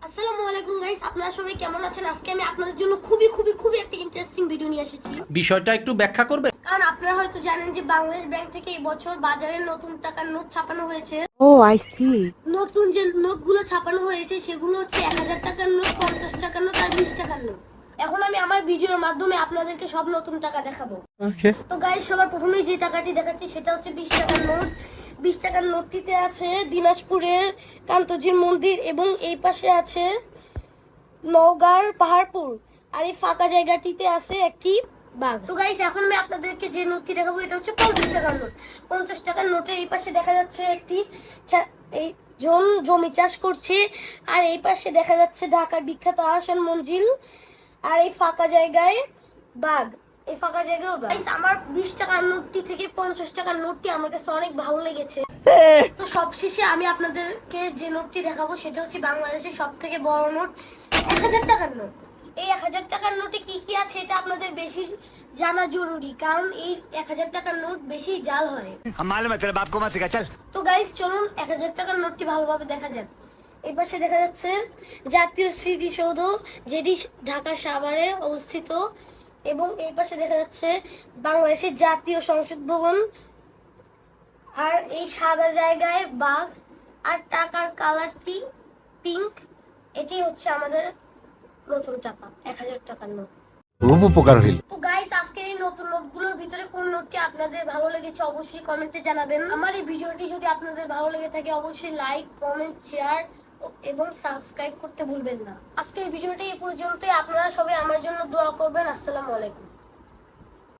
আসসালামু আলাইকুম গাইস, আপনারা সবাই কেমন আছেন? আজকে আমি আপনাদের জন্য খুবই একটা ইন্টারেস্টিং ভিডিও নিয়ে এসেছি। বিষয়টা একটু ব্যাখ্যা করবে? কারণ আপনারা হয়তো জানেন যে বাংলাদেশ ব্যাংক থেকে এই বছর বাজারে নতুন টাকার নোট ছাপানো হয়েছে। I see. নতুন যে নোটগুলো ছাপানো হয়েছে সেগুলো হচ্ছে 1000 টাকার নোট, 50 টাকার নোট আর 20 টাকার নোট। এখন আমি আমার ভিডিওর মাধ্যমে আপনাদেরকে সব নতুন টাকা দেখাবো। তো গাইস, সবার প্রথমেই যে টাকাটি দেখাচ্ছি সেটা হচ্ছে 20 টাকার নোট। 20 টাকার নোটটিতে আছে দিনাজপুরের কান্তজির মন্দির এবং এই পাশে আছে নওগাঁর পাহাড়পুর, আর এই ফাঁকা জায়গাটিতে আছে একটি বাঘ। তো গাইস, এখন আমি আপনাদেরকে যে নোটটি দেখাবো এটা হচ্ছে 50 টাকার নোট। 50 টাকার নোটের এই পাশে দেখা যাচ্ছে একটি এই জন জমি চাষ করছে, আর এই পাশে দেখা যাচ্ছে ঢাকার বিখ্যাত আহসান মঞ্জিল, আর এই ফাঁকা জায়গায় বাঘ। এই ফাঁকা জায়গায়ও বাঘ। গাইস, আমার 20 টাকার নোটটি থেকে 50 টাকার নোটটি আমার কাছে অনেক ভালো লেগেছে। তো সবশেষে আমি আপনাদেরকে যে নোটটি দেখাবো সেটা হচ্ছে বাংলাদেশের সব থেকে বড় নোট, 1000 টাকার নোট। এই 1000 টাকার নোটে কি কি আছে এটা আপনাদের বেশি জানা জরুরি, কারণ এই 1000 টাকার নোট বেশি জাল হয়। তো গাইস, চলুন 1000 টাকার নোটটি ভালোভাবে দেখা যাক। এই পাশে দেখা যাচ্ছে জাতীয় স্মৃতিসৌধ, যেটি ঢাকা সাভারে অবস্থিত, এবং এই পাশে দেখা যাচ্ছে বাংলাদেশের জাতীয় সংসদ ভবন, আর এই সাদা জায়গায় বাঘ, আর টাকার কালারটি পিঙ্ক। এটি হচ্ছে আমাদের নতুন টাকা, 1000 টাকার নোট। খুব উপকার হইল। তো গাইস, আজকের এই নতুন নোটগুলোর ভিতরে কোন নোটটি আপনাদের ভালো লেগেছে অবশ্যই কমেন্টে জানাবেন। আমার এই ভিডিওটি যদি আপনাদের ভালো লেগে থাকে অবশ্যই লাইক, কমেন্ট, শেয়ার এবং সাবস্ক্রাইব করতে ভুলবেন না। আজকের ভিডিওটি এই পর্যন্তই। আপনারা সবাই আমার জন্য দোয়া করবেন। আসসালামু আলাইকুম।